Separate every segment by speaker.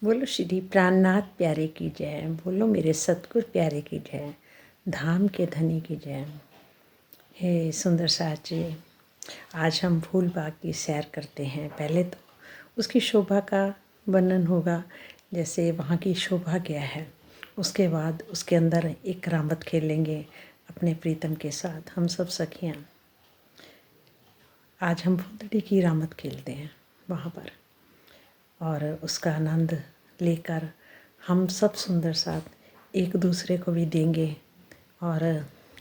Speaker 1: बोलो श्री प्राणनाथ प्यारे की जय। बोलो मेरे सतगुरु प्यारे की जय। धाम के धनी की जय। हे सुंदर साथ जी, आज हम फूल बाग की सैर करते हैं। पहले तो उसकी शोभा का वर्णन होगा, जैसे वहाँ की शोभा क्या है। उसके बाद उसके अंदर एक करामत खेलेंगे अपने प्रीतम के साथ, हम सब सखियाँ। आज हम फुलदड़ी की रामत खेलते हैं वहाँ पर, और उसका आनंद लेकर हम सब सुंदर साथ एक दूसरे को भी देंगे और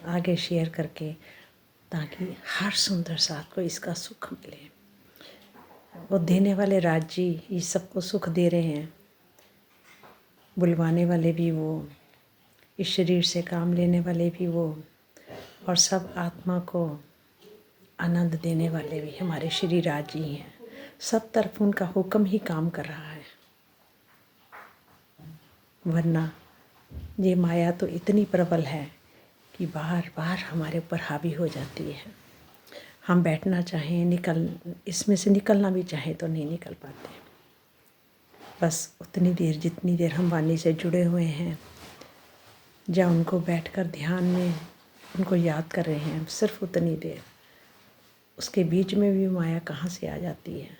Speaker 1: आगे शेयर करके, ताकि हर सुंदर साथ को इसका सुख मिले। वो देने वाले राज जी ये सबको सुख दे रहे हैं, बुलवाने वाले भी वो, इस शरीर से काम लेने वाले भी वो, और सब आत्मा को आनंद देने वाले भी हमारे श्री राज जी हैं। सब तरफ उनका हुक्म ही काम कर रहा है, वरना ये माया तो इतनी प्रबल है कि बार बार हमारे ऊपर हावी हो जाती है। हम बैठना चाहें, इसमें से निकलना भी चाहें तो नहीं निकल पाते। बस उतनी देर जितनी देर हम वाणी से जुड़े हुए हैं, या उनको बैठकर ध्यान में उनको याद कर रहे हैं, सिर्फ उतनी देर। उसके बीच में भी माया कहाँ से आ जाती है,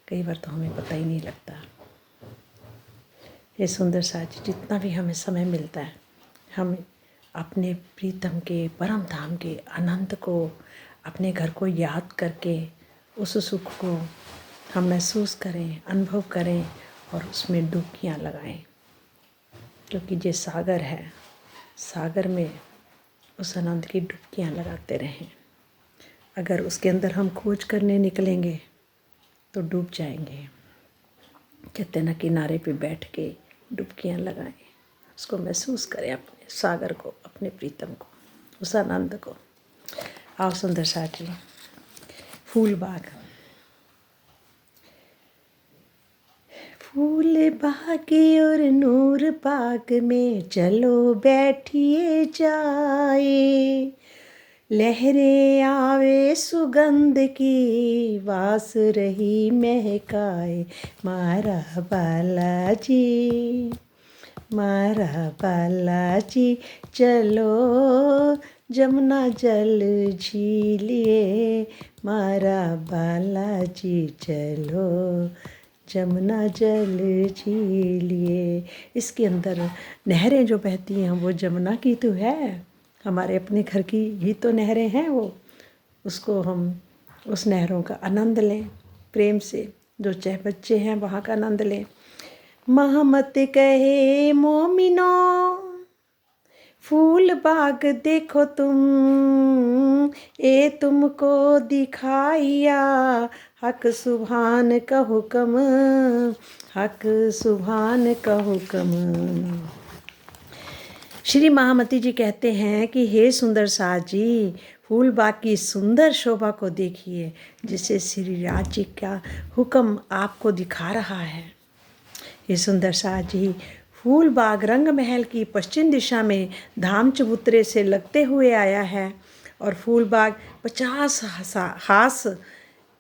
Speaker 1: कई बार तो हमें पता ही नहीं लगता। ये सुंदर साथ, जितना भी हमें समय मिलता है, हम अपने प्रीतम के परम धाम के आनंद को, अपने घर को याद करके उस सुख को हम महसूस करें, अनुभव करें और उसमें डुबकियाँ लगाएं। क्योंकि ये सागर है, सागर में उस आनंद की डुबकियाँ लगाते रहें। अगर उसके अंदर हम खोज करने निकलेंगे तो डूब जाएंगे। कहते ना, किनारे पे बैठ के डुबकियाँ लगाएं, उसको महसूस करें, अपने सागर को, अपने प्रीतम को, उस आनंद को। आओ सुंदर साथ जी, फूल बाग। फूल बाग और नूर बाग में चलो बैठिए जाए, लहरें आवे सुगंध की, वास रही महकाए मारा बालाजी, मारा बालाजी। चलो जमुना जल झीलिए, मारा बालाजी चलो जमुना जल झीलिए। इसके अंदर नहरें जो बहती हैं वो जमुना की तो है, हमारे अपने घर की ही तो नहरें हैं वो। उसको हम उस नहरों का आनंद लें प्रेम से, जो चाहे बच्चे हैं वहाँ का आनंद लें। महमत कहे मोमिनो फूल बाग देखो तुम, ए तुमको दिखाइया हक सुभान का हुक्म, हक सुभान का हुक्म। श्री महामती जी कहते हैं कि हे सुंदर साथ जी, फूल बाग की सुंदर शोभा को देखिए, जिसे श्री राज जी का हुक्म आपको दिखा रहा है। हे सुंदर साथ जी, फूल बाग रंग महल की पश्चिम दिशा में धाम चबूतरे से लगते हुए आया है, और फूल बाग 50 हास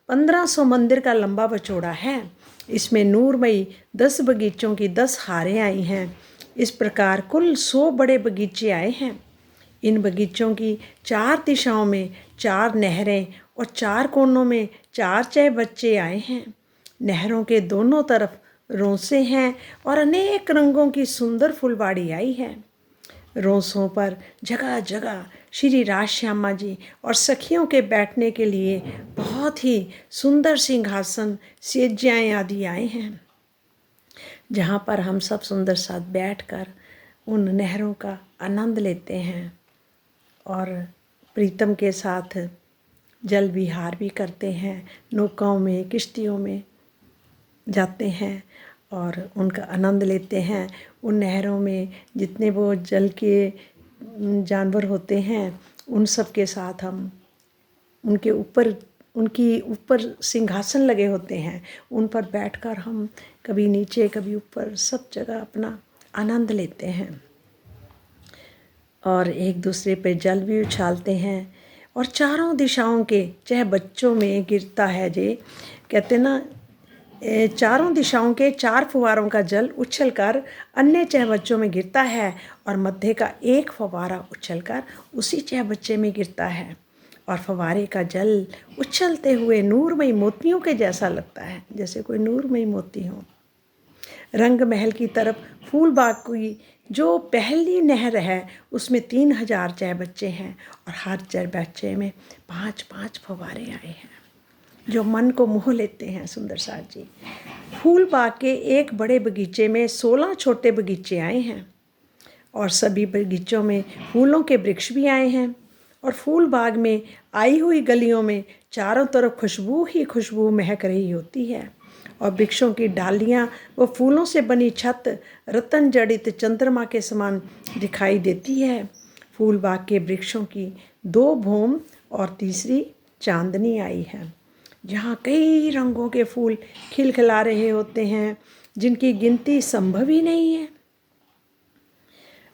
Speaker 1: 1500 मंदिर का लंबा व चौड़ा है। इसमें नूरमयी 10 बगीचों की 10 हारें आई हैं। इस प्रकार कुल 100 बड़े बगीचे आए हैं। इन बगीचों की 4 दिशाओं में 4 नहरें और 4 कोनों में 4 बच्चे आए हैं। नहरों के दोनों तरफ रोंसे हैं और अनेक रंगों की सुंदर फुलवाड़ी आई है। रोंसों पर जगह जगह श्री राज श्यामा जी और सखियों के बैठने के लिए बहुत ही सुंदर सिंहासन, सेज्याएँ आदि आए हैं, जहाँ पर हम सब सुंदर साथ बैठकर उन नहरों का आनंद लेते हैं और प्रीतम के साथ जल विहार भी करते हैं। नौकाओं में, किश्तियों में जाते हैं और उनका आनंद लेते हैं। उन नहरों में जितने वो जल के जानवर होते हैं, उन सब के साथ हम उनके ऊपर सिंहासन लगे होते हैं, उन पर बैठकर हम कभी नीचे कभी ऊपर सब जगह अपना आनंद लेते हैं और एक दूसरे पे जल भी उछालते हैं। और चारों दिशाओं के, चाहे बच्चों में गिरता है जे, कहते ना चारों दिशाओं के 4 फुवारों का जल उछलकर अन्य 6 बच्चों में गिरता है और मध्य का एक फव्वारा उछलकर उसी 6 बच्चे में गिरता है और फव्वारे का जल उछलते हुए नूरमयी मोतियों के जैसा लगता है, जैसे कोई नूरमयी मोती हो। रंग महल की तरफ फूल बाग की जो पहली नहर है उसमें 3000 चाय बच्चे हैं और हर चाय बच्चे में 5-5 फव्वारे आए हैं जो मन को मोह लेते हैं। सुंदर साथ जी, फूल बाग के एक बड़े बगीचे में 16 छोटे बगीचे आए हैं और सभी बगीचों में फूलों के वृक्ष भी आए हैं और फूल बाग में आई हुई गलियों में चारों तरफ खुशबू ही खुशबू महक रही होती है और वृक्षों की डालियाँ व फूलों से बनी छत रतन जड़ित चंद्रमा के समान दिखाई देती है। फूल बाग के वृक्षों की 2 भौम और तीसरी चांदनी आई है, जहाँ कई रंगों के फूल खिलखिला रहे होते हैं जिनकी गिनती संभव ही नहीं है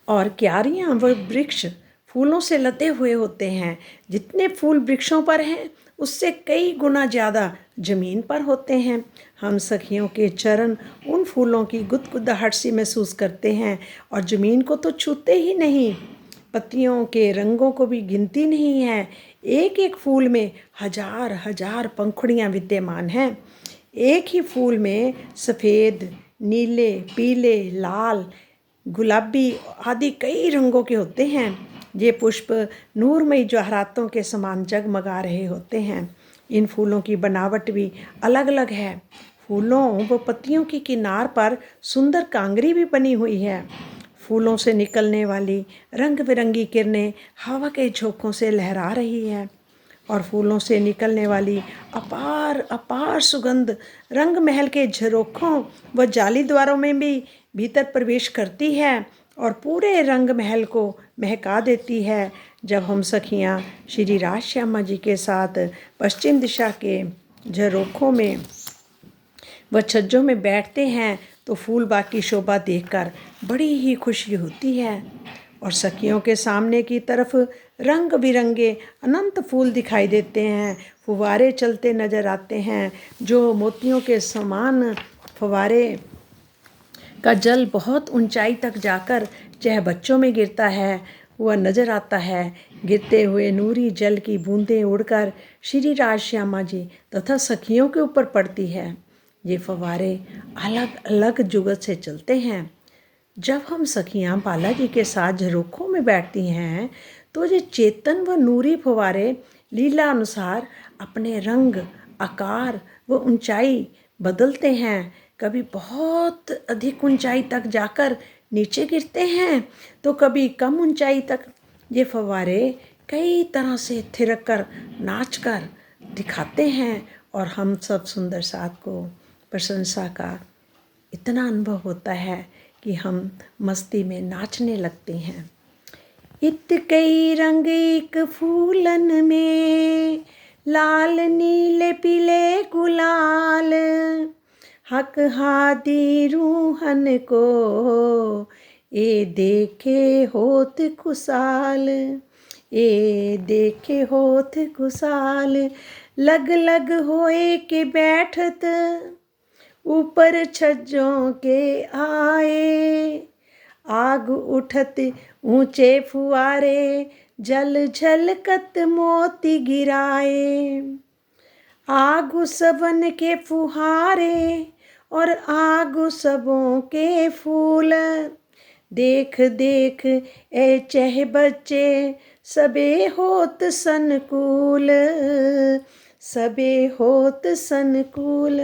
Speaker 1: और क्यारियाँ व वृक्ष फूलों से लदे हुए होते हैं। जितने फूल वृक्षों पर हैं उससे कई गुना ज़्यादा ज़मीन पर होते हैं। हम सखियों के चरण उन फूलों की गुदगुदाहट सी महसूस करते हैं और ज़मीन को तो छूते ही नहीं, पत्तियों के रंगों को भी गिनती नहीं है। एक एक फूल में हजार हजार पंखुड़ियाँ विद्यमान हैं। एक ही फूल में सफ़ेद, नीले, पीले, लाल, गुलाबी आदि कई रंगों के होते हैं। ये पुष्प नूरमयी जवाहरातों के समान जगमगा रहे होते हैं। इन फूलों की बनावट भी अलग अलग है। फूलों व पत्तियों की किनार पर सुंदर कांगरी भी बनी हुई है। फूलों से निकलने वाली रंग बिरंगी किरणें हवा के झोंकों से लहरा रही है और फूलों से निकलने वाली अपार अपार सुगंध रंग महल के झरोखों व जाली द्वारों में भी भीतर प्रवेश करती है और पूरे रंग महल को महका देती है। जब हम सखियाँ श्री राज श्यामा जी के साथ पश्चिम दिशा के झरोखों में व छज्जों में बैठते हैं तो फूल बाग की शोभा देखकर बड़ी ही खुशी होती है और सखियों के सामने की तरफ रंग बिरंगे अनंत फूल दिखाई देते हैं। फुवारे चलते नज़र आते हैं जो मोतियों के समान फुवारे का जल बहुत ऊंचाई तक जाकर चाहे बच्चों में गिरता है वह नज़र आता है। गिरते हुए नूरी जल की बूंदें उड़कर श्री राज श्यामा जी तथा सखियों के ऊपर पड़ती है। ये फव्वारे अलग अलग जुगत से चलते हैं। जब हम सखियाँ बालाजी के साथ झरोखों में बैठती हैं तो ये चेतन व नूरी फव्वारे लीला अनुसार अपने रंग, आकार व ऊंचाई बदलते हैं। कभी बहुत अधिक ऊंचाई तक जाकर नीचे गिरते हैं तो कभी कम ऊंचाई तक। ये फव्वारे कई तरह से थिरक कर नाच कर दिखाते हैं और हम सब सुंदर साथ को प्रशंसा का इतना अनुभव होता है कि हम मस्ती में नाचने लगते हैं। इत कई रंग एक फूलन में, लाल नीले पीले गुलाल, हक हादी रूहन को ए देखे होत खुशाल, ए देखे होत खुशाल, लग लग होए के बैठत ऊपर छज्जों के आए, आग उठत ऊंचे फुआरे, जल झलकत मोती गिराए, आगु सबन के फुहारे और आगु सबों के फूल, देख देख ए चह बच्चे सबे होत सनकूल, सबे होत सनकूल।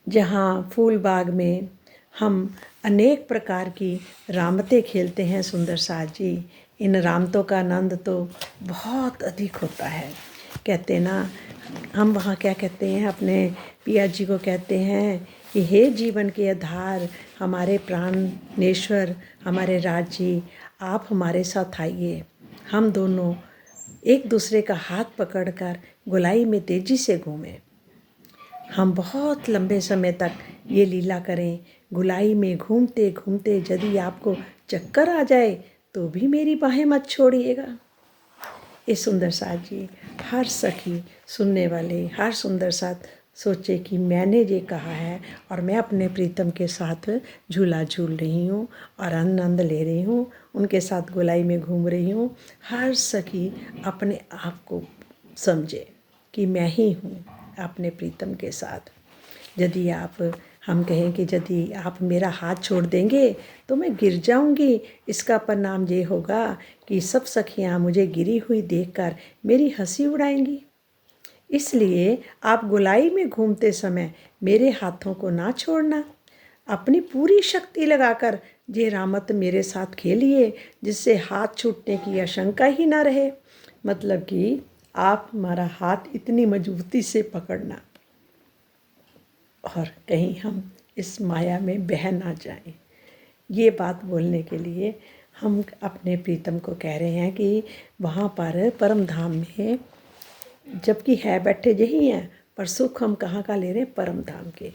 Speaker 1: जहाँ फूल बाग में हम अनेक प्रकार की रामतें खेलते हैं सुंदर साथ जी। इन रामतों का आनंद तो बहुत अधिक होता है। कहते ना, हम वहाँ क्या कहते हैं, अपने पिया जी को कहते हैं कि हे जीवन के आधार, हमारे प्राणेश्वर, हमारे राज जी, आप हमारे साथ आइए। हम दोनों एक दूसरे का हाथ पकड़कर गोलाई में तेजी से घूमें। हम बहुत लंबे समय तक ये लीला करें। गुलाई में घूमते घूमते यदि आपको चक्कर आ जाए तो भी मेरी बाहें मत छोड़िएगा। ये सुंदर साथ जी, हर सखी सुनने वाले, हर सुंदर साथ सोचे कि मैंने ये कहा है और मैं अपने प्रीतम के साथ झूला झूल रही हूँ और आनंद ले रही हूँ, उनके साथ गोलाई में घूम रही हूँ। हर सखी अपने आप को समझे कि मैं ही हूँ अपने प्रीतम के साथ। यदि हम कहें कि यदि आप मेरा हाथ छोड़ देंगे तो मैं गिर जाऊंगी, इसका परिणाम ये होगा कि सब सखियां मुझे गिरी हुई देखकर मेरी हंसी उड़ाएंगी। इसलिए आप गोलाई में घूमते समय मेरे हाथों को ना छोड़ना। अपनी पूरी शक्ति लगाकर ये रामत मेरे साथ खेलिए, जिससे हाथ छूटने की आशंका ही ना रहे। मतलब कि आप हमारा हाथ इतनी मजबूती से पकड़ना और कहीं हम इस माया में बह ना जाएं। ये बात बोलने के लिए हम अपने प्रीतम को कह रहे हैं कि वहाँ पर परम धाम में, जबकि है बैठे यही हैं, पर सुख हम कहाँ का ले रहे हैं, परम धाम के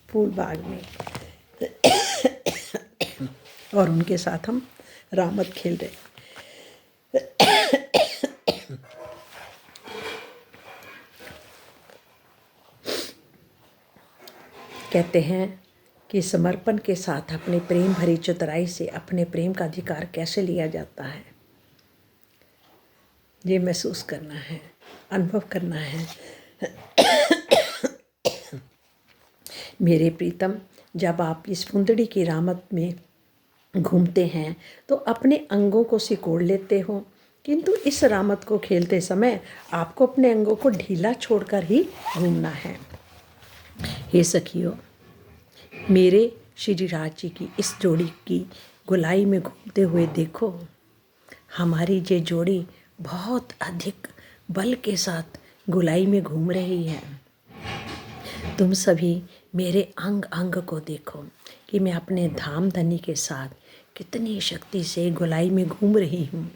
Speaker 1: फूल बाग में। और उनके साथ हम रामत खेल रहे हैं। कहते हैं कि समर्पण के साथ अपने प्रेम भरी चतुराई से अपने प्रेम का अधिकार कैसे लिया जाता है, ये महसूस करना है, अनुभव करना है। मेरे प्रीतम, जब आप इस फुंदड़ी की रामत में घूमते हैं तो अपने अंगों को सिकोड़ लेते हो, किंतु इस रामत को खेलते समय आपको अपने अंगों को ढीला छोड़कर ही घूमना है। हे सखियों, मेरे श्री राज जी की इस जोड़ी की गोलाई में घूमते हुए देखो। हमारी ये जोड़ी बहुत अधिक बल के साथ गोलाई में घूम रही है। तुम सभी मेरे अंग अंग को देखो कि मैं अपने धाम धनी के साथ कितनी शक्ति से गोलाई में घूम रही हूँ।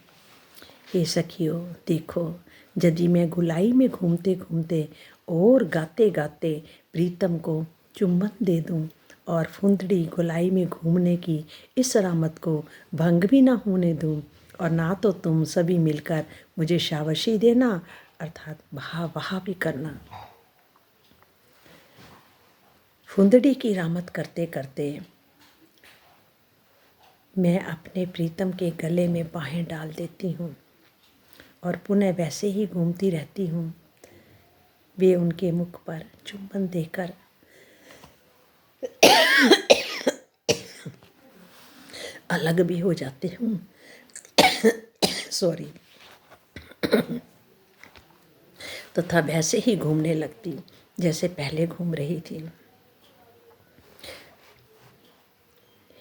Speaker 1: हे सखियों, देखो, यदि मैं गोलाई में घूमते घूमते और गाते गाते प्रीतम को चुम्बन दे दूँ और फुंदड़ी गोलाई में घूमने की इस रामत को भंग भी ना होने दूँ, और ना तो तुम सभी मिलकर मुझे शाबाशी देना अर्थात वाह वाह भी करना। फुंदड़ी की रामत करते करते मैं अपने प्रीतम के गले में बाहें डाल देती हूँ और पुनः वैसे ही घूमती रहती हूँ। वे उनके मुख पर चुंबन देकर अलग भी हो जाती हूँ। सॉरी। तथा वैसे ही घूमने लगती जैसे पहले घूम रही थी।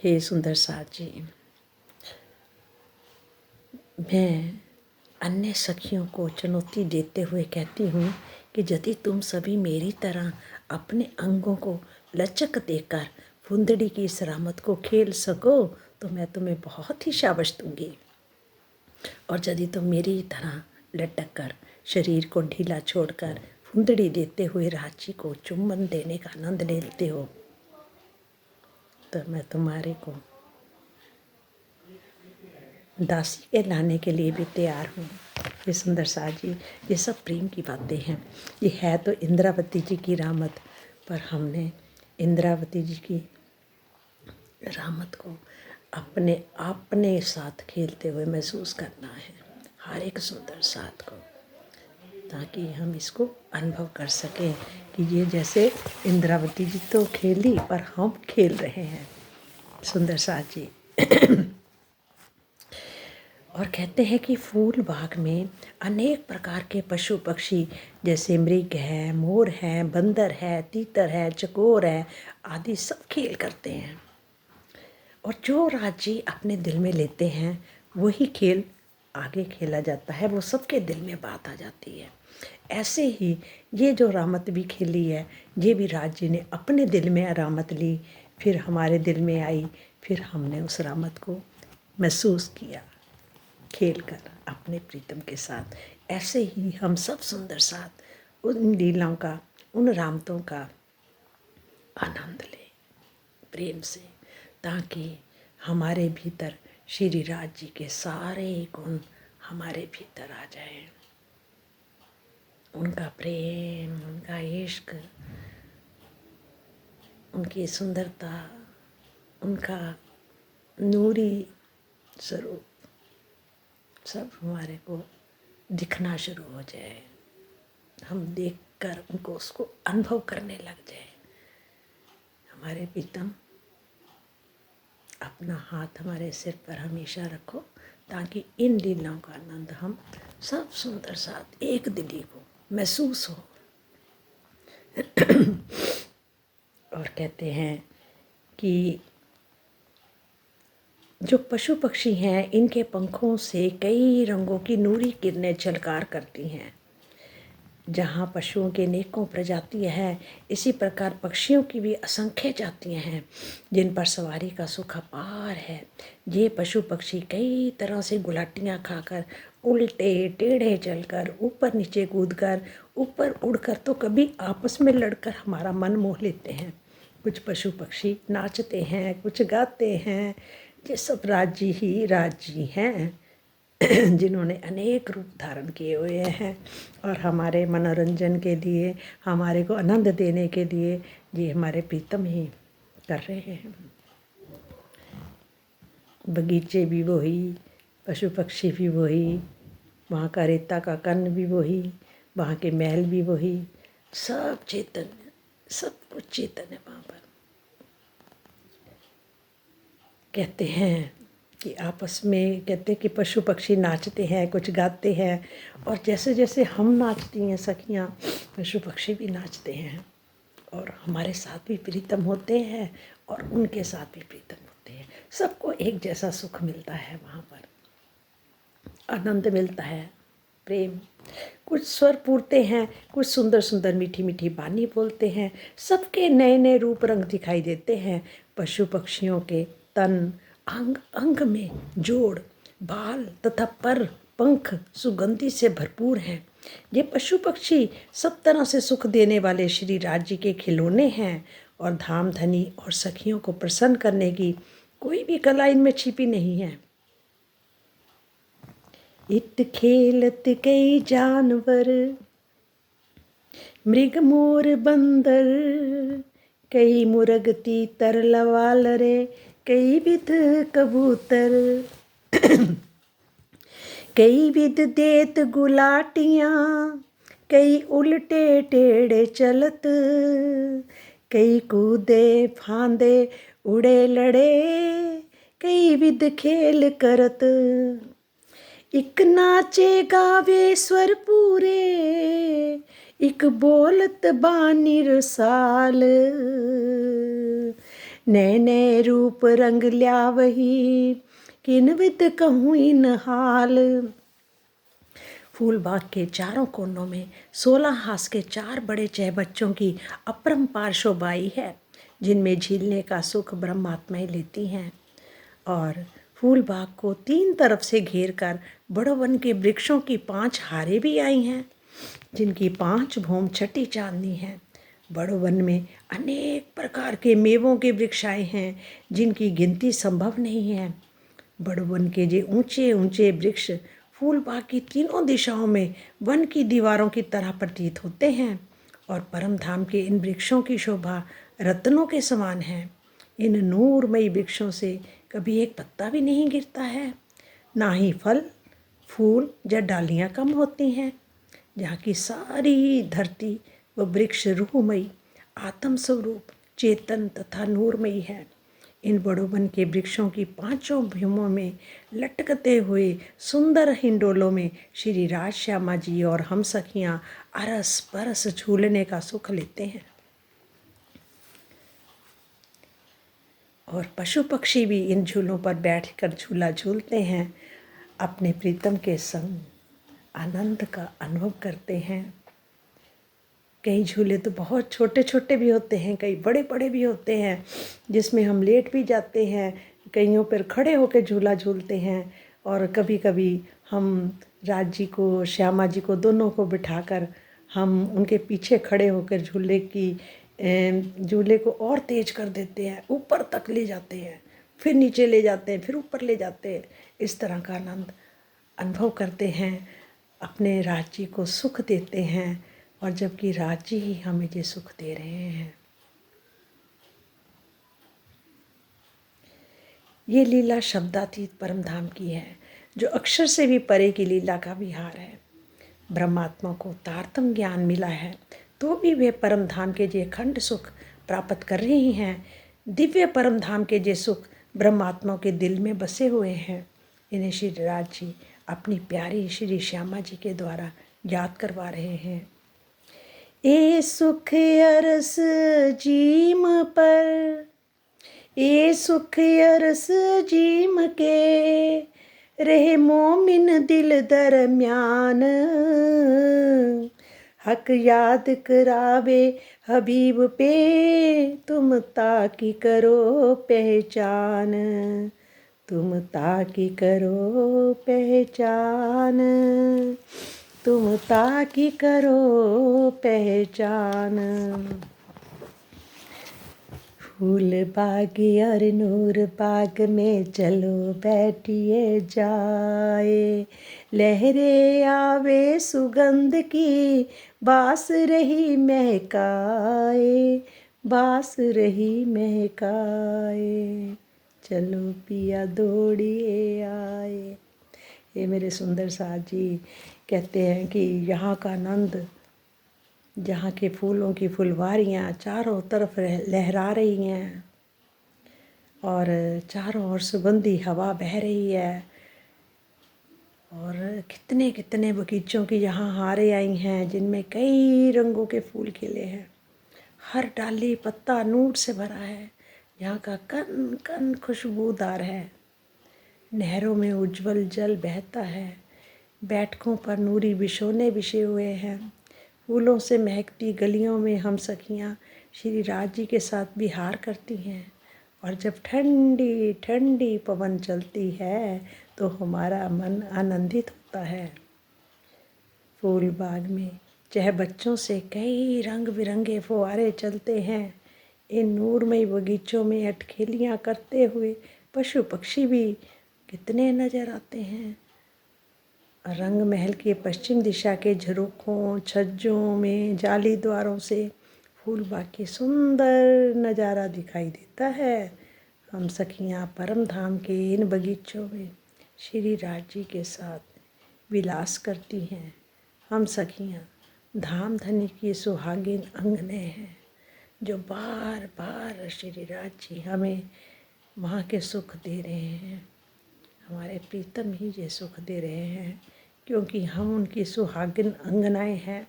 Speaker 1: हे सुंदर साथ जी, मैं अन्य सखियों को चुनौती देते हुए कहती हूँ कि यदि तुम सभी मेरी तरह अपने अंगों को लचक देकर फुंदड़ी की इस रामत को खेल सको तो मैं तुम्हें बहुत ही शाबाश दूंगी। और यदि तुम मेरी तरह लटक कर शरीर को ढीला छोड़कर फुंदड़ी देते हुए राची को चुम्बन देने का आनंद लेते हो तो मैं तुम्हारे को दासी के लाने के लिए भी तैयार हूँ। ये सुंदर साथ जी, ये सब प्रेम की बातें हैं। ये है तो इंद्रावती जी की रामत, पर हमने इंद्रावती जी की रामत को अपने साथ खेलते हुए महसूस करना है, हर एक सुंदर साथ को, ताकि हम इसको अनुभव कर सकें कि ये जैसे इंद्रावती जी तो खेली पर हम खेल रहे हैं। सुंदर साथ जी और कहते हैं कि फूल बाग में अनेक प्रकार के पशु पक्षी जैसे मृग है, मोर है, बंदर है, तीतर है, चकोर है आदि सब खेल करते हैं। और जो राज्य अपने दिल में लेते हैं वही खेल आगे खेला जाता है, वो सबके दिल में बात आ जाती है। ऐसे ही ये जो रामत भी खेली है, ये भी राज्य ने अपने दिल में रामत ली, फिर हमारे दिल में आई, फिर हमने उस रामत को महसूस किया खेल कर अपने प्रीतम के साथ। ऐसे ही हम सब सुंदर साथ उन लीलाओं का, उन रामतों का आनंद लें प्रेम से, ताकि हमारे भीतर श्री राज जी के सारे गुण हमारे भीतर आ जाएं। उनका प्रेम, उनका इश्क उनकी सुंदरता, उनका नूरी स्वरूप सब हमारे को दिखना शुरू हो जाए, हम देखकर उनको उसको अनुभव करने लग जाए। हमारे प्रीतम, अपना हाथ हमारे सिर पर हमेशा रखो ताकि इन लीलाओं का आनंद हम सब सुंदर साथ एक दिली को महसूस हो। और कहते हैं कि जो पशु पक्षी हैं, इनके पंखों से कई रंगों की नूरी किरणें झलकार करती हैं। जहाँ पशुओं के नेकों प्रजातियाँ हैं, इसी प्रकार पक्षियों की भी असंख्य जातियाँ हैं जिन पर सवारी का सुख अपार है। ये पशु पक्षी कई तरह से गुलाटियाँ खाकर, उल्टे टेढ़े चलकर, ऊपर नीचे कूदकर, ऊपर उड़कर, तो कभी आपस में लड़कर हमारा मन मोह लेते हैं। कुछ पशु पक्षी नाचते हैं, कुछ गाते हैं। ये सब राजी ही राजी हैं जिन्होंने अनेक रूप धारण किए हुए हैं और हमारे मनोरंजन के लिए, हमारे को आनंद देने के लिए ये हमारे प्रीतम ही कर रहे हैं। बगीचे भी वही, पशु पक्षी भी वही, वहाँ का रेता का कण भी वही, वहाँ के महल भी वही, सब चैतन्य, सब कुछ चैतन्य वहाँ पर। कहते हैं कि आपस में कहते हैं कि पशु पक्षी नाचते हैं, कुछ गाते हैं, और जैसे जैसे हम नाचती हैं सखियाँ, पशु पक्षी भी नाचते हैं और हमारे साथ भी प्रीतम होते हैं और उनके साथ भी प्रीतम होते हैं। सबको एक जैसा सुख मिलता है, वहाँ पर आनंद मिलता है, प्रेम। कुछ स्वर पूरते हैं, कुछ सुंदर सुंदर मीठी मीठी बानी बोलते हैं। सबके नए नए रूप रंग दिखाई देते हैं। पशु पक्षियों के तन, अंग अंग में जोड़, बाल तथा पर, पंख सुगंधि से भरपूर हैं। ये पशु पक्षी सब तरह से सुख देने वाले श्री राज जी के खिलौने हैं और धाम धनी और सखियों को प्रसन्न करने की कोई भी कला इनमें छिपी नहीं है। इत खेलत कई जानवर, मृग मोर बंदर, कई मुर्ग तीतर लवाल रे, कई विध कबूतर, कई विध देत गुलाटियाँ, कई उल्टे टेढ़े चलत, कई कूदे फांदे उड़े लड़े, कई विध खेल करत, इक नाचे गावे स्वर पूरे, इक बोलत बानी रसाल, नए नए रूप रंग ल्यावही, किन विद कहूँ इन हाल। फूल बाग के चारों कोनों में 16 हास के 4 बड़े चहबच्चों की अपरंपार शोभाई है, जिनमें झीलने का सुख ब्रह्मात्माएं लेती हैं। और फूल बाग को 3 तरफ से घेर कर बड़ो वन के वृक्षों की 5 हारें भी आई हैं, जिनकी 5 भौम छठी चांदनी है। बड़ो वन में अनेक प्रकार के मेवों के वृक्ष आए हैं, जिनकी गिनती संभव नहीं है। बड़ो वन के जे ऊंचे ऊंचे वृक्ष फूल बाग की तीनों दिशाओं में वन की दीवारों की तरह प्रतीत होते हैं और परम धाम के इन वृक्षों की शोभा रत्नों के समान है। इन नूरमयी वृक्षों से कभी एक पत्ता भी नहीं गिरता है, ना ही फल, फूल या डालियाँ कम होती हैं। जहाँ की सारी धरती व वृक्ष रूहमयी, आत्म स्वरूप, चेतन तथा नूरमयी है। इन बड़ों वन के वृक्षों की 5 भूमों में लटकते हुए सुंदर हिंडोलों में श्री राज श्यामा जी और हम सखियाँ अरस परस झूलने का सुख लेते हैं। और पशु पक्षी भी इन झूलों पर बैठकर झूला झूलते हैं, अपने प्रीतम के संग आनंद का अनुभव करते हैं। कई झूले तो बहुत छोटे छोटे भी होते हैं, कई बड़े बड़े भी होते हैं, जिसमें हम लेट भी जाते हैं, कईयों पर खड़े होकर झूला झूलते हैं। और कभी कभी हम राज जी को, श्यामा जी को, दोनों को बिठाकर हम उनके पीछे खड़े होकर झूले को और तेज कर देते हैं, ऊपर तक ले जाते हैं, फिर नीचे ले जाते हैं, फिर ऊपर ले जाते हैं। इस तरह का आनंद अनुभव करते हैं, अपने राज जी को सुख देते हैं, और जबकि राज जी ही हमें ये सुख दे रहे हैं। ये लीला शब्दातीत परम धाम की है, जो अक्षर से भी परे की लीला का विहार है। ब्रह्मात्मा को तारतम ज्ञान मिला है, तो भी वे परम धाम के जे अखंड सुख प्राप्त कर रही हैं। दिव्य परम धाम के जे सुख ब्रह्मात्मा के दिल में बसे हुए हैं, इन्हें श्री राज जी अपनी प्यारी श्री श्यामा जी के द्वारा याद करवा रहे हैं। ए सुख अरस जीम पर, ए सुख अरस जीम के, रहे मोमिन दिल दरम्यान। हक याद करावे हबीब पे, तुम ताकी करो पहचान, तुम ताकी करो पहचान, तुम ताकी करो पहचान। फूल बाग और नूर बाग में चलो बैठिए जाए, लहरे आवे सुगंध की, बास रही महकाए, बास रही महकाए, चलो पिया दौड़िए आए। ये मेरे सुंदर साथ जी कहते हैं कि यहाँ का आनंद, जहाँ के फूलों की फुलवारियाँ चारों तरफ लहरा रही हैं और चारों ओर सुगंधी हवा बह रही है, और कितने कितने बगीचों की यहाँ हारें आई हैं जिनमें कई रंगों के फूल खिले हैं। हर डाली पत्ता नूर से भरा है, यहाँ का कन कन खुशबूदार है। नहरों में उज्जवल जल बहता है, बैठकों पर नूरी बिछोने बिछे हुए हैं। फूलों से महकती गलियों में हम सखियाँ श्री राज जी के साथ विहार करती हैं, और जब ठंडी ठंडी पवन चलती है तो हमारा मन आनंदित होता है। फूल बाग में चाहे बच्चों से कई रंग बिरंगे फुहारे चलते हैं। इन नूरमय बगीचों में अटखेलियाँ करते हुए पशु पक्षी भी कितने नज़र आते हैं। रंग महल के पश्चिम दिशा के झरोखों छज्जों में जाली द्वारों से फूल बाग की सुंदर नज़ारा दिखाई देता है। हम सखियाँ परम धाम के इन बगीचों में श्री राज जी के साथ विलास करती हैं। हम सखियाँ धाम धनी की सुहागिन अंगने हैं, जो बार बार श्री राज जी हमें वहाँ के सुख दे रहे हैं। हमारे प्रीतम ही ये सुख दे रहे हैं, क्योंकि हम उनकी सुहागिन अंगनाएं हैं।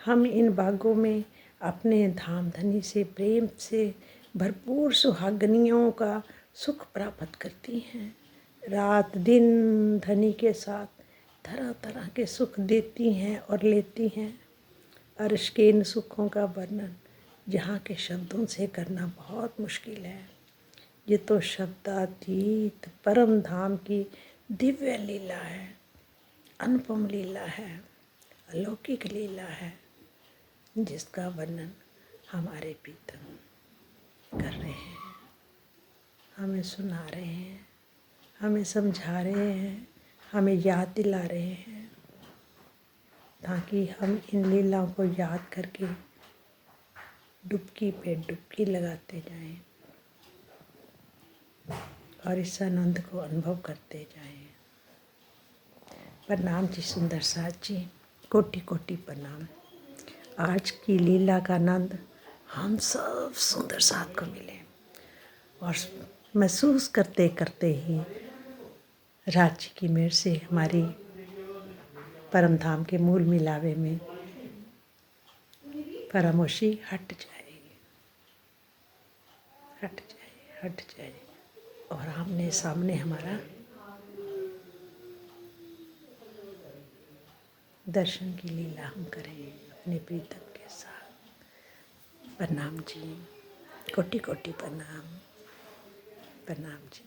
Speaker 1: हम इन बागों में अपने धाम धनी से प्रेम से भरपूर सुहागनियों का सुख प्राप्त करती हैं। रात दिन धनी के साथ तरह तरह के सुख देती हैं और लेती हैं। अर्श के इन सुखों का वर्णन यहाँ के शब्दों से करना बहुत मुश्किल है। ये तो शब्दातीत परम धाम की दिव्य लीला है, अनुपम लीला है, अलौकिक लीला है, जिसका वर्णन हमारे प्रीतम कर रहे हैं, हमें सुना रहे हैं, हमें समझा रहे हैं, हमें याद दिला रहे हैं, ताकि हम इन लीलाओं को याद करके डुबकी पे डुबकी लगाते जाएं और इस आनंद को अनुभव करते जाएं। प्रणाम जी सुंदर साथ जी, कोटि कोटि प्रणाम। आज की लीला का आनंद हम सब सुंदर साथ को मिले, और महसूस करते करते ही राज्य की मेहर से हमारी परम धाम के मूल मिलावे में फरामोशी हट जाएगी, हट जाए, हट जाए, और आमने सामने हमारा दर्शन की लीला हम करें अपने प्रीतम के साथ। प्रणाम जी, कोटि कोटि प्रणाम, प्रणाम जी।